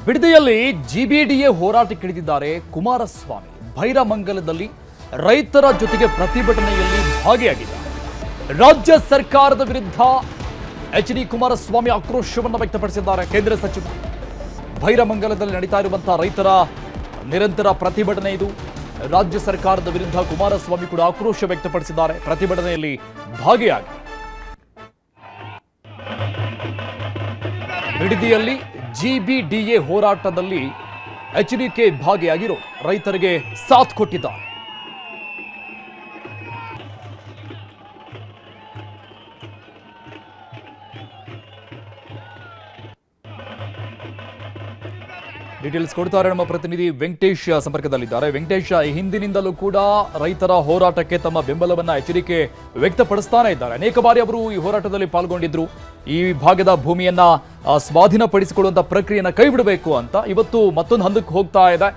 ಬಿಡದಿಯಲ್ಲಿ ಜಿಬಿಡಿಎ ಹೋರಾಟಕ್ಕಿಳಿದಿದ್ದಾರೆ ಕುಮಾರಸ್ವಾಮಿ. ಭೈರಮಂಗಲದಲ್ಲಿ ರೈತರ ಜೊತೆಗೆ ಪ್ರತಿಭಟನೆಯಲ್ಲಿ ಭಾಗಿಯಾಗಿದ್ದಾರೆ. ರಾಜ್ಯ ಸರ್ಕಾರದ ವಿರುದ್ಧ ಎಚ್.ಡಿ. ಕುಮಾರಸ್ವಾಮಿ ಆಕ್ರೋಶವನ್ನು ವ್ಯಕ್ತಪಡಿಸಿದ್ದಾರೆ. ಕೇಂದ್ರ ಸಚಿವ ಭೈರಮಂಗಲದಲ್ಲಿ ನಡೀತಾ ಇರುವಂತಹ ರೈತರ ನಿರಂತರ ಪ್ರತಿಭಟನೆ ಇದು. ರಾಜ್ಯ ಸರ್ಕಾರದ ವಿರುದ್ಧ ಕುಮಾರಸ್ವಾಮಿ ಕೂಡ ಆಕ್ರೋಶ ವ್ಯಕ್ತಪಡಿಸಿದ್ದಾರೆ. ಪ್ರತಿಭಟನೆಯಲ್ಲಿ ಭಾಗಿಯಾಗಿ ಬಿಡದಿಯಲ್ಲಿ ಜಿಬಿಡಿಎ ಹೋರಾಟದಲ್ಲಿ ಎಚ್.ಡಿ.ಕೆ ಭಾಗಿಯಾಗಿರೋ ರೈತರಿಗೆ ಸಾಥ್ ಕೊಟ್ಟಿದ್ದಾರೆ. ಡೀಟೇಲ್ಸ್ ಕೊಡ್ತಾರೆ ನಮ್ಮ ಪ್ರತಿನಿಧಿ ವೆಂಕಟೇಶ್ ಸಂಪರ್ಕದಲ್ಲಿದ್ದಾರೆ. ವೆಂಕಟೇಶ್, ಹಿಂದಿನಿಂದಲೂ ಕೂಡ ರೈತರ ಹೋರಾಟಕ್ಕೆ ತಮ್ಮ ಬೆಂಬಲವನ್ನ ಎಚ್.ಡಿ.ಕೆ ವ್ಯಕ್ತಪಡಿಸ್ತಾನೆ ಇದ್ದಾರೆ. ಅನೇಕ ಬಾರಿ ಅವರು ಈ ಹೋರಾಟದಲ್ಲಿ ಪಾಲ್ಗೊಂಡಿದ್ರು. ಈ ಭಾಗದ ಭೂಮಿಯನ್ನ ಸ್ವಾಧೀನಪಡಿಸಿಕೊಳ್ಳುವಂತ ಪ್ರಕ್ರಿಯೆಯನ್ನ ಕೈ ಬಿಡಬೇಕು ಅಂತ ಇವತ್ತು ಮತ್ತೊಂದು ಹಂತಕ್ಕೆ ಹೋಗ್ತಾ ಇದೆ.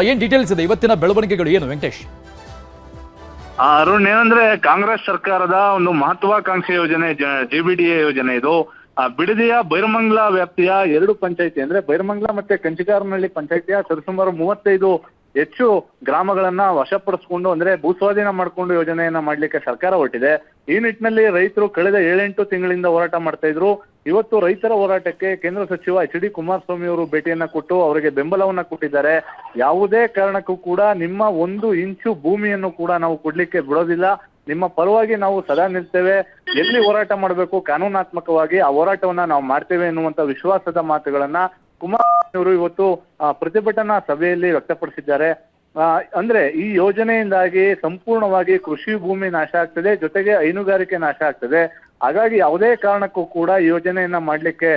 ಏನ್ ಡೀಟೇಲ್ಸ್ ಇದೆ ಇವತ್ತಿನ ಬೆಳವಣಿಗೆಗಳು ಏನು ವೆಂಕಟೇಶ್? ಅರುಣ್, ಏನಂದ್ರೆ ಕಾಂಗ್ರೆಸ್ ಸರ್ಕಾರದ ಒಂದು ಮಹತ್ವಾಕಾಂಕ್ಷಿ ಯೋಜನೆ ಜಿಬಿಡಿಎ ಯೋಜನೆ ಇದು. ಬಿಡದಿಯ ಬೈರಮಂಗಲ ವ್ಯಾಪ್ತಿಯ 2 ಪಂಚಾಯಿತಿ ಅಂದ್ರೆ ಬೈರಮಂಗಲ ಮತ್ತೆ ಕಂಚಿಕಾರನಹಳ್ಳಿ ಪಂಚಾಯಿತಿಯ ಸರಿಸುಮಾರು 35 ಹೆಚ್ಚು ಗ್ರಾಮಗಳನ್ನ ವಶಪಡಿಸಿಕೊಂಡು ಅಂದ್ರೆ ಭೂಸ್ವಾಧೀನ ಮಾಡಿಕೊಂಡು ಯೋಜನೆಯನ್ನ ಮಾಡ್ಲಿಕ್ಕೆ ಸರ್ಕಾರ ಹೊರಟಿದೆ. ಈ ನಿಟ್ಟಿನಲ್ಲಿ ರೈತರು ಕಳೆದ 7-8 ತಿಂಗಳಿಂದ ಹೋರಾಟ ಮಾಡ್ತಾ ಇದ್ರು. ಇವತ್ತು ರೈತರ ಹೋರಾಟಕ್ಕೆ ಕೇಂದ್ರ ಸಚಿವ ಎಚ್.ಡಿ. ಕುಮಾರಸ್ವಾಮಿ ಅವರು ಭೇಟಿಯನ್ನ ಕೊಟ್ಟು ಅವರಿಗೆ ಬೆಂಬಲವನ್ನ ಕೊಟ್ಟಿದ್ದಾರೆ. ಯಾವುದೇ ಕಾರಣಕ್ಕೂ ಕೂಡ ನಿಮ್ಮ 1 ಇಂಚು ಭೂಮಿಯನ್ನು ಕೂಡ ನಾವು ಕೊಡ್ಲಿಕ್ಕೆ ಬಿಡೋದಿಲ್ಲ, ನಿಮ್ಮ ಪರವಾಗಿ ನಾವು ಸದಾ ನಿಲ್ತೇವೆ, ಎಲ್ಲಿ ಹೋರಾಟ ಮಾಡಬೇಕು ಕಾನೂನಾತ್ಮಕವಾಗಿ ಆ ಹೋರಾಟವನ್ನ ನಾವು ಮಾಡ್ತೇವೆ ಎನ್ನುವಂತ ವಿಶ್ವಾಸದ ಮಾತುಗಳನ್ನ ಕುಮಾರಸ್ವಾಮಿ ಅವರು ಇವತ್ತು ಪ್ರತಿಭಟನಾ ಸಭೆಯಲ್ಲಿ ವ್ಯಕ್ತಪಡಿಸಿದ್ದಾರೆ. ಅಂದ್ರೆ ಈ ಯೋಜನೆಯಿಂದಾಗಿ ಸಂಪೂರ್ಣವಾಗಿ ಕೃಷಿ ಭೂಮಿ ನಾಶ ಆಗ್ತದೆ, ಜೊತೆಗೆ ಹೈನುಗಾರಿಕೆ ನಾಶ ಆಗ್ತದೆ. ಹಾಗಾಗಿ ಯಾವುದೇ ಕಾರಣಕ್ಕೂ ಕೂಡ ಈ ಯೋಜನೆಯನ್ನ ಮಾಡ್ಲಿಕ್ಕೆ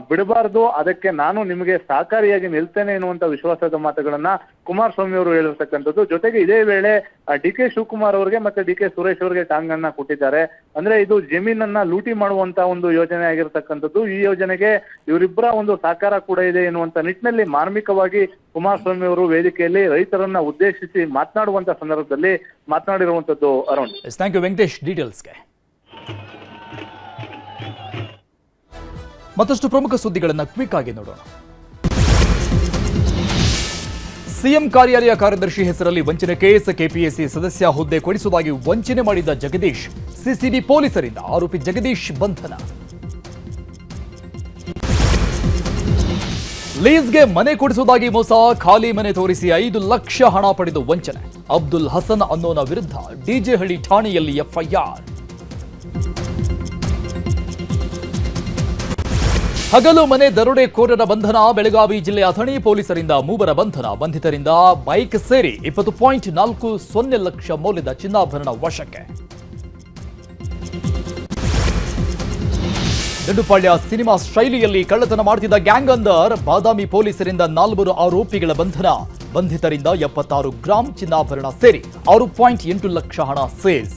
ಬಿಡಬಾರ್ದು, ಅದಕ್ಕೆ ನಾನು ನಿಮಗೆ ಸಹಕಾರಿಯಾಗಿ ನಿಲ್ತೇನೆ ಎನ್ನುವಂತ ವಿಶ್ವಾಸದ ಮಾತುಗಳನ್ನ ಕುಮಾರಸ್ವಾಮಿ ಅವರು ಹೇಳಿರ್ತಕ್ಕಂಥದ್ದು. ಜೊತೆಗೆ ಇದೇ ವೇಳೆ ಡಿ.ಕೆ. ಶಿವಕುಮಾರ್ ಅವರಿಗೆ ಮತ್ತೆ ಡಿ.ಕೆ. ಸುರೇಶ್ ಅವರಿಗೆ ಟಾಂಗ್ ಅನ್ನ ಕೊಟ್ಟಿದ್ದಾರೆ. ಅಂದ್ರೆ ಇದು ಜಮೀನನ್ನ ಲೂಟಿ ಮಾಡುವಂತ ಒಂದು ಯೋಜನೆ ಆಗಿರ್ತಕ್ಕಂಥದ್ದು. ಈ ಯೋಜನೆಗೆ ಇವರಿಬ್ಬರ ಒಂದು ಸಹಕಾರ ಕೂಡ ಇದೆ ಎನ್ನುವಂತ ನಿಟ್ಟಿನಲ್ಲಿ ಮಾರ್ಮಿಕವಾಗಿ ಕುಮಾರಸ್ವಾಮಿ ಅವರು ವೇದಿಕೆಯಲ್ಲಿ ರೈತರನ್ನ ಉದ್ದೇಶಿಸಿ ಮಾತನಾಡುವಂತ ಸಂದರ್ಭದಲ್ಲಿ ಮಾತನಾಡಿರುವಂತದ್ದು. ಅರುಣ್, ಥ್ಯಾಂಕ್ ಯು ವೆಂಕಟೇಶ್ ಡೀಟೇಲ್ಸ್ಗೆ. ಮತ್ತಷ್ಟು ಪ್ರಮುಖ ಸುದ್ದಿಗಳನ್ನು ಕ್ವಿಕ್ ಆಗಿ ನೋಡೋಣ. ಸಿಎಂ ಕಾರ್ಯಾಲಯ ಕಾರ್ಯದರ್ಶಿ ಹೆಸರಲ್ಲಿ ವಂಚನೆ ಕೇಸ್. ಕೆಪಿಎಸ್ಸಿ ಸದಸ್ಯ ಹುದ್ದೆ ಕೊಡಿಸುವುದಾಗಿ ವಂಚನೆ ಮಾಡಿದ ಜಗದೀಶ್. ಸಿಸಿಬಿ ಪೊಲೀಸರಿಂದ ಆರೋಪಿ ಜಗದೀಶ್ ಬಂಧನ. ಲೀಸ್ಗೆ ಮನೆ ಕೊಡಿಸುವುದಾಗಿ ಮೋಸ, ಖಾಲಿ ಮನೆ ತೋರಿಸಿ 5 ಲಕ್ಷ ಹಣ ಪಡೆದು ವಂಚನೆ. ಅಬ್ದುಲ್ ಹಸನ್ ಅನ್ನೋನ ವಿರುದ್ಧ ಡಿಜೆಹಳ್ಳಿ ಠಾಣೆಯಲ್ಲಿ ಎಫ್ಐಆರ್. ಹಗಲು ಮನೆ ದರೋಡೆಕೋರರ ಬಂಧನ. ಬೆಳಗಾವಿ ಜಿಲ್ಲೆಯ ಅಥಣಿ ಪೊಲೀಸರಿಂದ 3 ಬಂಧನ. ಬಂಧಿತರಿಂದ ಬೈಕ್ ಸೇರಿ 20.40 ಲಕ್ಷ ಮೌಲ್ಯದ ಚಿನ್ನಾಭರಣ ವಶಕ್ಕೆ. ದಂಡುಪಾಳ್ಯ ಸಿನಿಮಾ ಶೈಲಿಯಲ್ಲಿ ಕಳ್ಳತನ ಮಾಡುತ್ತಿದ್ದ ಗ್ಯಾಂಗ್ ಅಂದರ್. ಬಾದಾಮಿ ಪೊಲೀಸರಿಂದ 4 ಆರೋಪಿಗಳ ಬಂಧನ. ಬಂಧಿತರಿಂದ 76 ಗ್ರಾಂ ಚಿನ್ನಾಭರಣ ಸೇರಿ 6.8 ಲಕ್ಷ ಹಣ ಸೇಸ್.